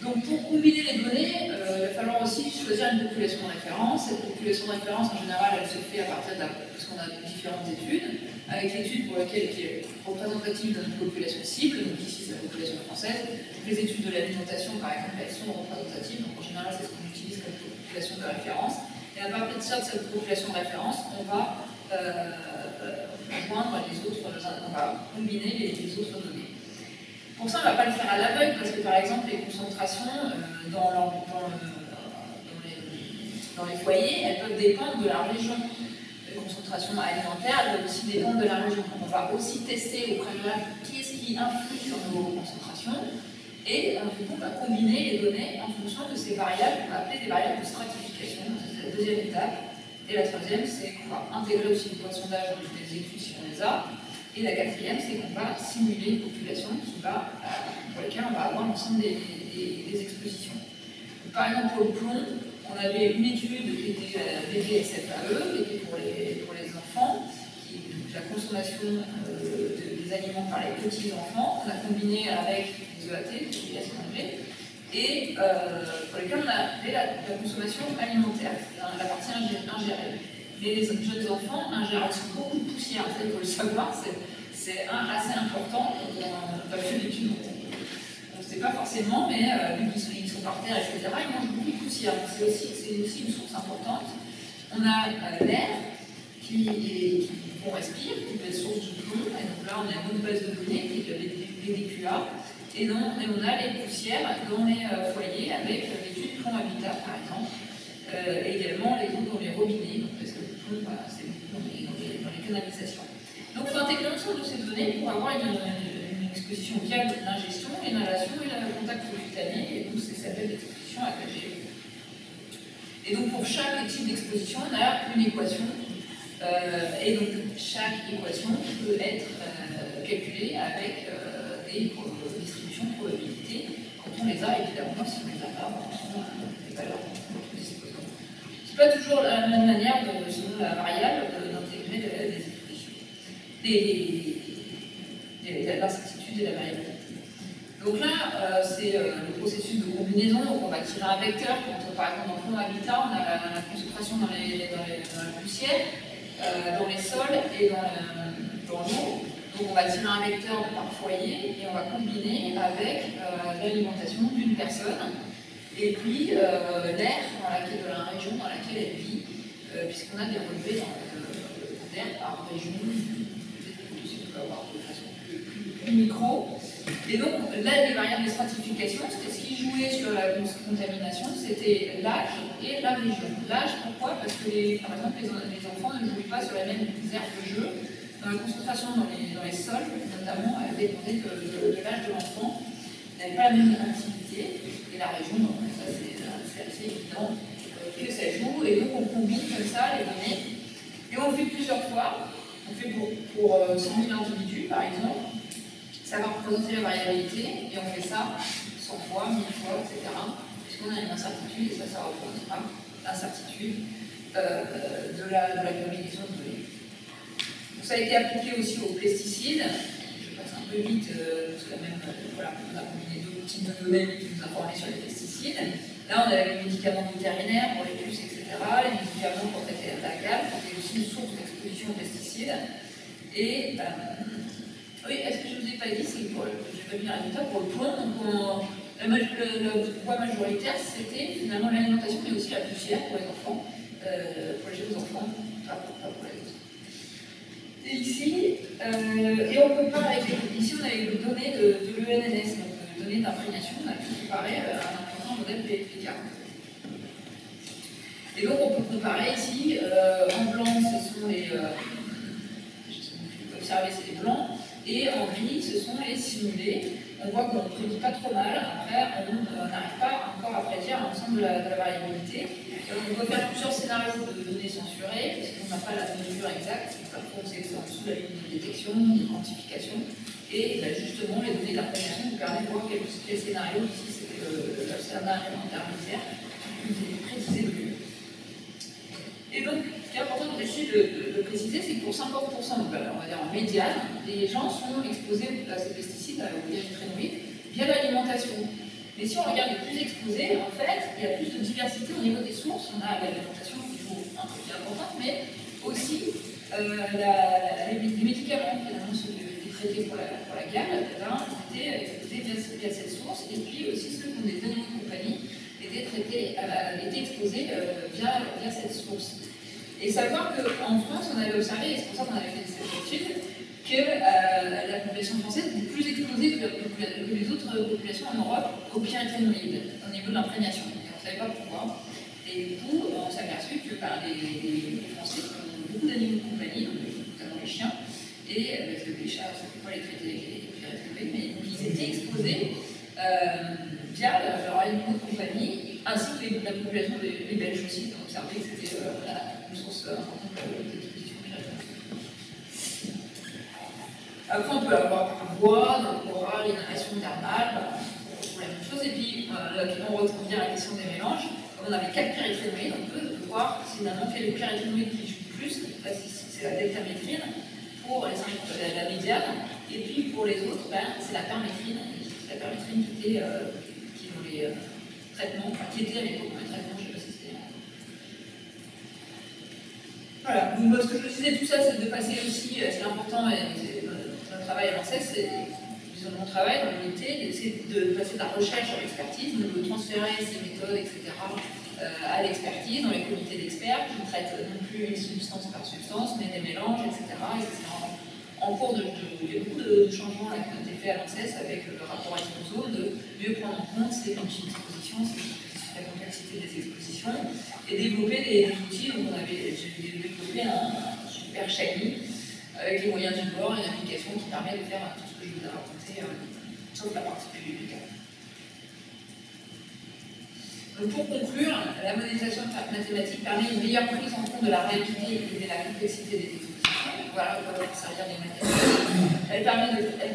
Donc pour combiner les données, il va falloir aussi choisir une population de référence. Cette population de référence, en général, elle se fait à partir parce qu'on a différentes études, avec l'étude pour laquelle qui est représentative de notre population cible, donc ici c'est la population française. Toutes les études de l'alimentation, par exemple, elles sont représentatives, donc en général c'est ce qu'on utilise comme population de référence. Et à partir de cette population de référence, on va joindre les autres, on va combiner les autres données. Pour ça, on ne va pas le faire à l'aveugle, parce que par exemple, les concentrations dans les foyers, elles peuvent dépendre de la région. Les concentrations alimentaires, elles peuvent aussi dépendre de la région. Donc, on va aussi tester au préalable qu'est-ce qui influe sur nos concentrations, et du coup, on va combiner les données en fonction de ces variables qu'on va appeler des variables de stratification. C'est la deuxième étape. Et la troisième, c'est qu'on va intégrer aussi les points de sondage dans les études si on les a. Et la quatrième, c'est qu'on va simuler une population pour laquelle on va avoir l'ensemble des expositions. Donc, par exemple, pour le plomb, on avait une étude qui était VGSFAE, qui était pour les enfants, la consommation des aliments par les petits-enfants. On a combiné avec les EAT, les populations âgées, et pour lesquels on a fait la consommation alimentaire, la partie ingérée. Mais les jeunes enfants ingèrent aussi beaucoup de poussière, ça il faut le savoir, c'est assez important dans le fait d'études. On ne sait pas forcément, mais vu qu'ils sont par terre, etc., ils mangent beaucoup de poussière. C'est aussi une source importante. On a l'air qu'on respire, qui peut être source de plomb, et donc là on a une autre base de données qui est le BDQA, et on a les poussières dans les foyers avec l'étude plomb habitat par exemple. Et également les eaux dans les robinets, parce que le plomb, c'est dans les canalisations. Donc il faut intégrer l'ensemble de ces données pour avoir une exposition via l'ingestion, l'inhalation et le contact cutané, et donc c'est s'appelle l'exposition AKG. Et donc pour chaque type d'exposition, on a une équation, et donc chaque équation peut être calculée avec des distributions de probabilité, quand on les a évidemment, si on les a pas, on a des valeurs. C'est pas toujours la même manière, selon la variable, d'intégrer des expressions, l'incertitude et la variabilité. Donc là, c'est le processus de combinaison. Donc on va tirer un vecteur. Par exemple, dans le plomb habitat, on a la concentration dans la poussière, dans les sols et dans l'eau. Donc on va tirer un vecteur par foyer et on va combiner avec l'alimentation d'une personne. Et puis l'air de la région dans laquelle elle vit, puisqu'on a des relevés d'air par région, peut-être que on peut avoir de façon plus micro. Et donc, là, les variables de stratification, c'était ce qui jouait sur la contamination, c'était l'âge et la région. L'âge, pourquoi? Parce que, par exemple, les enfants ne jouaient pas sur les mêmes aires de jeu. Dans la concentration dans les sols, notamment, elle dépendait de l'âge de l'enfant. Ils n'avaient pas la même activité. Et la région, donc, ça, c'est assez évident que ça joue. Et donc, on combine comme ça les données. Et on le fait plusieurs fois. On fait pour 100 000 individus, par exemple. Ça va représenter la variabilité, et on fait ça 100 fois, 1000 fois, etc. Puisqu'on a une incertitude, et ça représentera l'incertitude de la combinaison de données. Donc, ça a été appliqué aussi aux pesticides. Je passe un peu vite, parce que voilà, on a combiné deux types de données qui nous informaient sur les pesticides. Là, on a les médicaments vétérinaires pour les puces, etc. Les médicaments pour traiter la gale, qui est aussi une source d'exposition aux pesticides. Et oui, est-ce que je ne vous ai pas dit, c'est pour je n'ai pas mis un résultat pour le plomb. Donc, le poids majoritaire, c'était finalement l'alimentation, mais aussi la poussière pour les enfants, pour les jeunes enfants, pas pour les autres. Et ici, et on compare avec ici, on a eu les données de l'ENNS, donc les données d'imprégnation, on a pu comparer à un important modèle PFPK. Et donc, on peut comparer ici, en blanc, ce sont les. Observer, c'est les blancs. Et en gris, ce sont les simulés. On voit qu'on ne prédit pas trop mal. Après, on n'arrive pas encore à prédire l'ensemble de la variabilité. On doit faire plusieurs scénarios de données censurées, parce qu'on n'a pas la mesure exacte. Parfois, on sait que c'est en dessous de la ligne de détection, de quantification. Et ben, justement, les données d'imprégnation nous permettent de voir quels scénarios. Ici, c'était le scénario intermédiaire qui nous est précisé le mieux. Et donc, ce qui est important d'essayer de préciser, c'est que pour 50%, donc, on va dire en médiane, les gens sont exposés à ces pesticides, aux biotrénoïdes, via l'alimentation. Mais si on regarde les plus exposés, en fait, il y a plus de diversité au niveau des sources. On a l'alimentation qui joue un peu plus importante, mais aussi les médicaments, finalement, ceux qui étaient traités pour la gale, étaient exposés via cette source, et puis aussi ceux qui ont des animaux de compagnie étaient exposés via cette source. Et savoir qu'en France, on avait observé, et c'est pour ça qu'on avait fait cette étude, que la population française était plus exposée que les autres populations en Europe aux pyréthénoïdes, au niveau de l'imprégnation. Et on ne savait pas pourquoi. Et du coup, on s'est aperçu que les Français ont beaucoup d'animaux de compagnie, notamment les chiens, et parce que les chats, ça ne fait pas les traiter les pyréthénoïdes, mais donc ils étaient exposés via leur animaux de compagnie, ainsi que la population des Belges aussi, qui ont observé que c'était une source importante d'exposition pyréthénoïde. Après, on peut avoir par voie, dans l'oral, l'inhalation thermale, pour la même chose. Et puis, on revient à la question des mélanges. Comme on avait 4 pyréthénoïdes, on peut voir finalement quel est le pyréthénoïde qui joue le plus. C'est la deltamétrine pour la médiane. Et puis, pour les autres, c'est la permétrine. La permétrine qui était dans les traitements, qui était à l'époque dans les traitements, je ne sais pas si c'était. Voilà, donc ce que je disais, tout ça, c'est de passer aussi, c'est important, et notre travail à l'ANSES, c'est, disons, mon travail dans l'unité, c'est de passer de la recherche à l'expertise, de transférer ces méthodes, etc., à l'expertise, dans les comités d'experts, qui ne traitent non plus une substance par substance, mais des mélanges, etc. Et c'est en cours il y a beaucoup de changements là, qui ont été faits à l'ANSES avec le rapport Exposome, de mieux prendre en compte ces multi-expositions, la complexité des expositions, et développer des outils. Donc j'ai développé un super Shiny avec les moyens du bord et une application qui permet de faire tout ce que je vous ai raconté, sauf la partie publique. Donc pour conclure, la modélisation mathématique permet une meilleure prise en compte de la réalité et de la complexité des expositions. Voilà, on va servir des mathématiques. Elle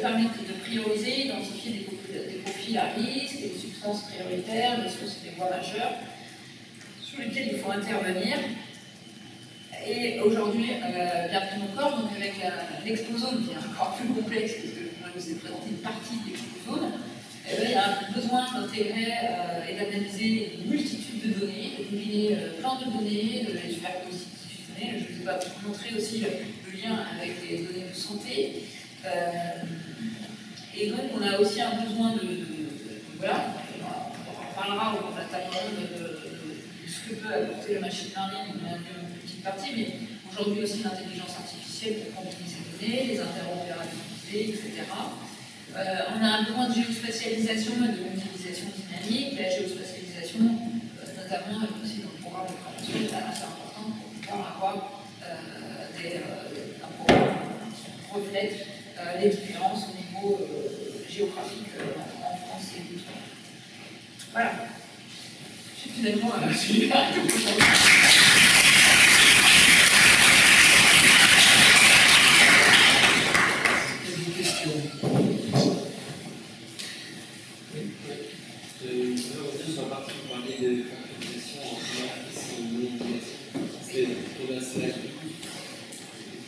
permet de prioriser, identifier des profils à risque, des substances prioritaires, des sources et des voies majeures sur lesquelles il faut intervenir. Et aujourd'hui, bien plus encore, donc avec l'exposome qui est encore plus complexe, parce que moi je vous ai présenté une partie de l'exposome, il y a un besoin d'intégrer et d'analyser une multitude de données, de combiner plein de données, de les faire positionner. Je vous ai montré aussi le lien avec les données de santé. Et donc, on a aussi un besoin voilà, on parlera au tableau de ce que peut apporter le machine learning, on a vu une petite partie, mais aujourd'hui aussi l'intelligence artificielle pour combiner ces données, les interopérabilités, etc. On a un besoin de géospatialisation et de modélisation dynamique. La géospatialisation, notamment aussi dans le programme de prévention, est assez importante pour pouvoir avoir un programme qui reflète les différences au niveau géographique en France et outre-mer. Voilà. Je suis finalement sur la partie où on parlait de caractérisation en matrice et modélisation. C'était pour la slide.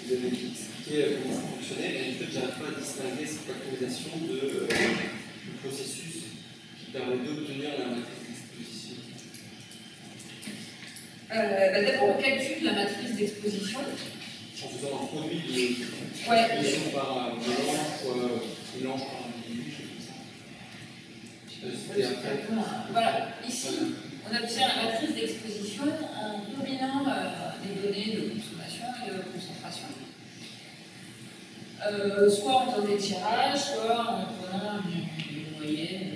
Vous avez expliqué comment ça fonctionnait, et en fait, j'arrive pas à distinguer cette caractérisation du processus qui permet d'obtenir la matrice d'exposition. D'abord, on calcule la matrice d'exposition. En faisant un produit de Ouais. par mélange par individu, Voilà, ici, on obtient la matrice d'exposition en combinant les données de consommation et de concentration. Soit en faisant des tirages, soit en prenant une moyenne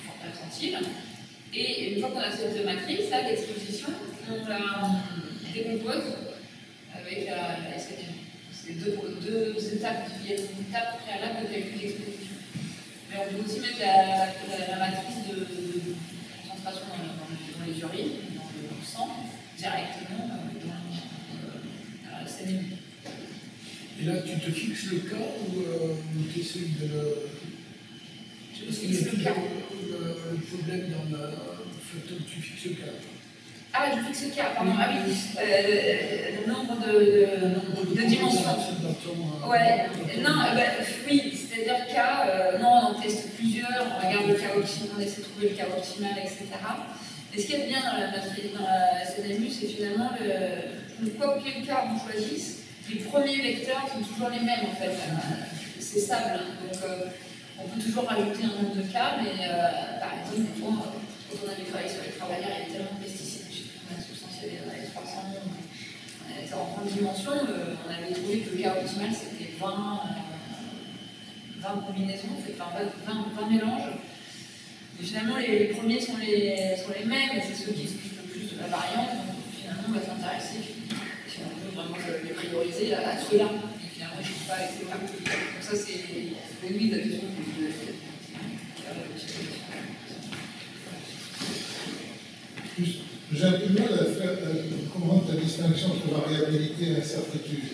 fort percentile. Et une fois qu'on a cette matrice là d'exposition, on la décompose avec la SNM. C'est deux étapes, il y a une étape préalable de calcul d'exposition. Mais on peut aussi mettre la matrice de concentration dans les urines, dans le sang, directement dans la SNM. Et là, tu te fixes le cas ou tu essaies de le... Je fixe le cas. Le problème dans la photo, tu fixes le cas. Ah, je fixe le cas, pardon. Ah oui, le nombre de dimensions. Ouais, non, oui, c'est-à-dire cas, non, on teste plusieurs, on regarde le cas optimal, on essaie de trouver le cas optimal, etc. Et ce qui est bien dans la SNMU, c'est finalement, quoi que le cas on choisisse, les premiers vecteurs sont toujours les mêmes en fait. C'est stable, donc on peut toujours rajouter un nombre de cas, mais par exemple, quand on avait travaillé sur les travailleurs, il y avait tellement de pesticides, je sais plus combien de substances il y avait dans les 300, on était en grande dimension, on avait trouvé que le cas optimal c'était 20 combinaisons, c'est 20 mélanges. Mais finalement, les premiers sont les mêmes, et c'est ceux qui expliquent le plus de la variante, donc finalement on va s'intéresser, si on veut vraiment les prioriser à ceux-là. Et finalement, je ne sais pas avec ces cas. Donc ça, c'est oui, la question que vous avez faite. J'ai un peu de mal à comprendre ta distinction entre variabilité et incertitude.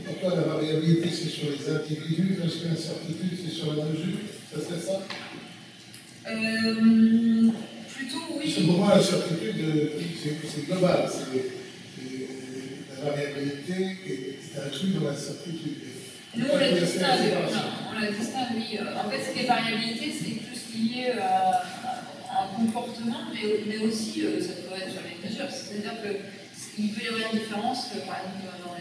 Pourquoi la variabilité c'est sur les individus, parce que l'incertitude c'est sur la mesure? Ça serait ça? Plutôt oui. Parce que pour moi, l'incertitude c'est global. La variabilité est inclue dans l'incertitude. Nous, on la distingue. On la distingue, oui. En fait, les variabilités, c'est plus lié à un comportement, mais aussi, ça peut être sur les mesures. C'est-à-dire qu'il peut y avoir une différence, par exemple, dans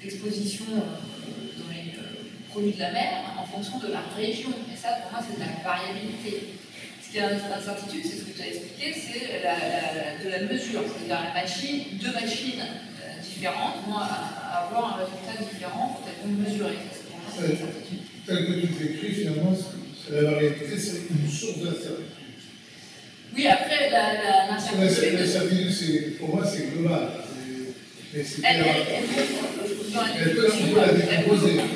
l'exposition dans les produits de la mer, en fonction de la région. Et ça, pour moi, c'est de la variabilité. Ce qui est l'incertitude, c'est ce que tu as expliqué, c'est de la mesure. C'est-à-dire deux machines différentes vont avoir un résultat différent quand elles vont mesurer. Pour moi, c'est l'incertitude. Tel que tu décris, finalement, la variabilité, c'est une source d'incertitude. Oui, après, l'incertitude... L'incertitude, pour moi, c'est global. Mais c'est elle peut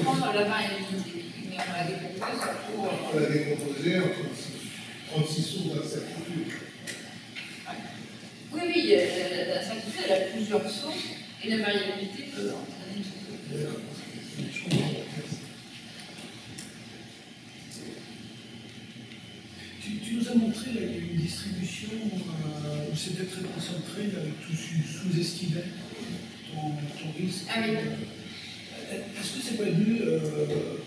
comprendre la variabilité, mais on la décompose pour... On la décomposer en 36 sources d'incertitude. Oui, l'incertitude, elle a plusieurs sources, et la variabilité peut entraîner une source. Tu nous as montré là, une distribution où c'était très concentré, tout sous-estimait ton risque. Ah oui. Est-ce que c'est pas dû,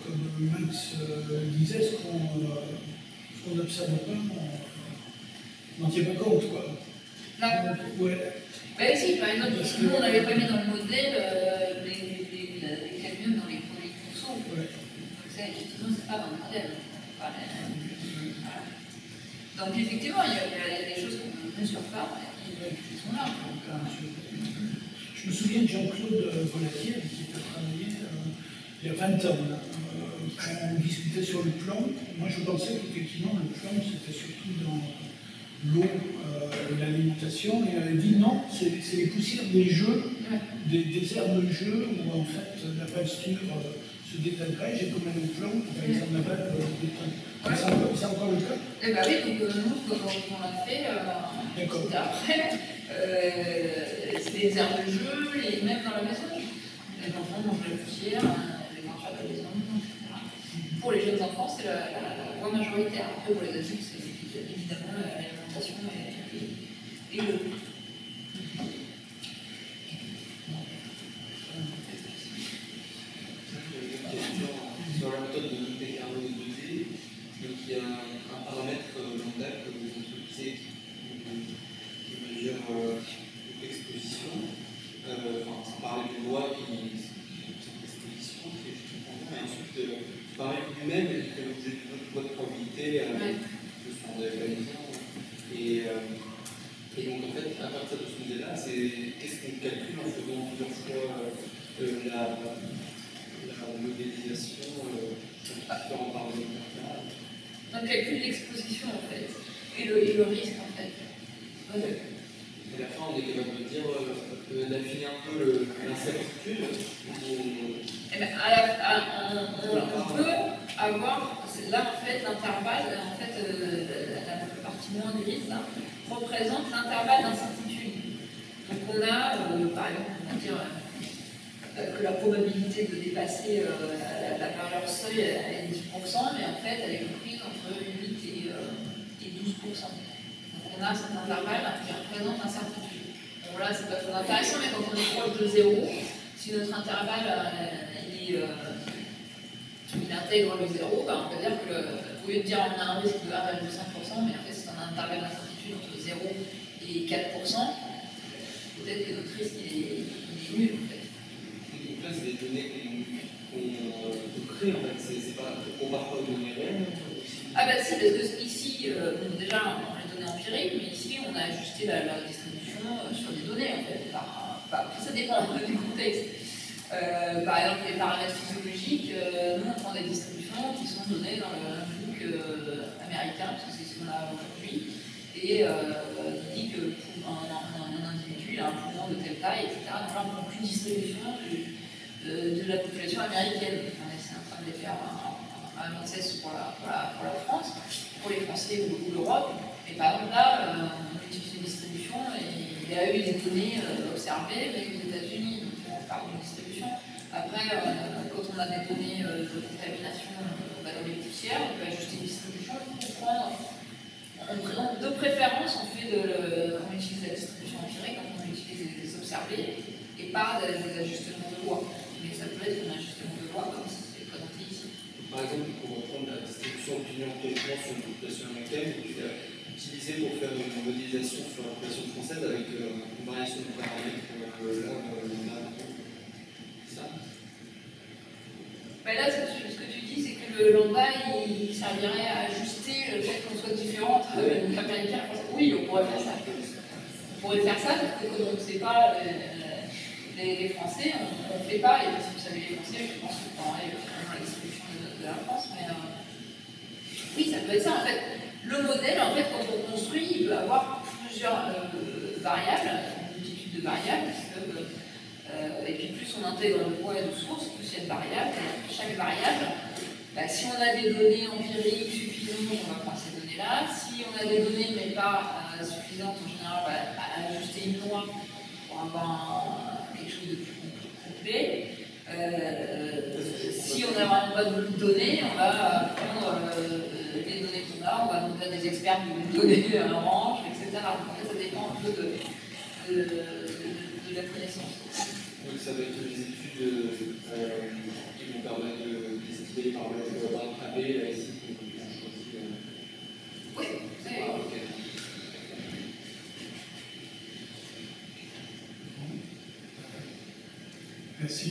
comme Max disait, ce qu'on n'observe pas, on n'en tient pas compte, quoi. Là. Ouais. Ben si, par exemple, nous on n'avait pas mis dans le modèle les camions dans les produits de conso. Ouais. Donc ça, effectivement, c'est pas dans le modèle. Voilà. Donc effectivement, il y a des choses qu'on ne mesure pas qui sont là. Je me souviens de Jean-Claude Volatier qui a travaillé il y a 20 ans, on discutait sur le plomb. Moi, je pensais qu'effectivement, le plomb, c'était surtout dans l'eau et l'alimentation. Et elle avait dit non, c'est les poussières des jeux, des aires de jeu où en fait la pâture se désagrège et comme elle est plomb, ils en avaient des tonnes. C'est encore le cas? Eh bien oui, donc nous, quand on l'a fait, c'était après, c'est des aires de jeu, et même dans la maison. Les enfants mangent la poussière, les mangent à la maison, etc. Pour les jeunes enfants, c'est la voie majoritaire. Après, pour les adultes, c'est évidemment l'alimentation et l'eau. Sur la méthode de Monte Carlo 2D, donc il y a un paramètre lambda que vous utilisez qui mesure l'exposition. Enfin, ça parlait d'une loi qui l'exposition, si je comprends bien, et ensuite pareil lui-même, il fait l'objet d'une autre loi de probabilité de son définition. Et donc en fait, à partir de ce modèle-là, c'est qu'est-ce qu'on calcule en faisant plusieurs fois la modélisation différents paramètres. On calcule l'exposition en fait, et le risque en fait. Et à la fin, on est capable de dire, d'affiner un peu l'incertitude. Eh bien, on peut avoir, là en fait, l'intervalle, en fait, la partie moins grise, là, représente l'intervalle d'incertitude. Donc on a, par exemple, on va dire que la probabilité de dépasser la valeur seuil est 10%, mais en fait elle est comprise entre 8 et 12%. Donc on a cet intervalle qui représente l'incertitude. Bon là c'est pas très intéressant, mais quand on est proche de 0, si notre intervalle il intègre le 0, ben, on peut dire que au lieu de dire on a un risque de 1,5%, mais en fait c'est un intervalle d'incertitude entre 0 et 4%, peut-être que notre risque il est nul en fait. Donc là, c'est des données qu'on crée, en fait, on part pas aux données réelles. Ah bah si, parce que ici, déjà on a les données empiriques, mais ici on a ajusté la distribution sur des données en fait. Ça dépend du contexte. Par exemple, les paramètres physiologiques, nous on prend des distributions qui sont données dans le book américain, parce que c'est ce qu'on a aujourd'hui, et il dit que pour un individu, il a un poumon de telle taille, etc. Donc là on prend plus de distribution de la population américaine. On essaie en train de les faire à l'ANSES pour la France, pour les Français ou l'Europe. Et par exemple là, on utilise une distribution et il y a eu des données observées avec les États-Unis, donc on parle de distribution. Après, quand on a des données de contamination dans les poussières, on peut ajuster une distribution pour prendre. De préférence, on utilise la distribution empirique, donc on utilise les observés et pas des ajustements de loi. Mais ça peut être un ajustement de loi comme c'est présenté ici. Par exemple, pour reprendre la distribution opinion empiriquement sur une population américaine, tu l'as utilisé pour faire une modélisation sur la population française avec une variation de paramètres ça. Ben là, ce que tu dis, c'est que le lambda, il servirait à ajuster le fait qu'on soit différent entre l'américain et le français. Oui, on pourrait faire ça. On pourrait faire ça, parce que comme on ne sait pas les Français, on ne fait pas, et si vous savez les Français, je pense que dans la distribution de la France, mais oui, ça peut être ça en fait. Le modèle, en fait, quand on construit, il peut avoir plusieurs variables, une multitude de variables, et puis plus on intègre le poids de source, plus il y a de variables, et chaque variable, si on a des données empiriques suffisantes, on va prendre ces données-là. Si on a des données mais pas suffisantes, en général, on va ajuster une loi pour avoir quelque chose de plus complet. Si on n'a vraiment pas de données, on va prendre les données qu'on a, on va demander à des experts de nous donner un range, etc. Donc en fait, ça dépend un peu de la connaissance. Donc ça va être les études qui vont permettre d'estimer par le AB, ici, qu'on a choisi. Oui, c'est ok. Merci.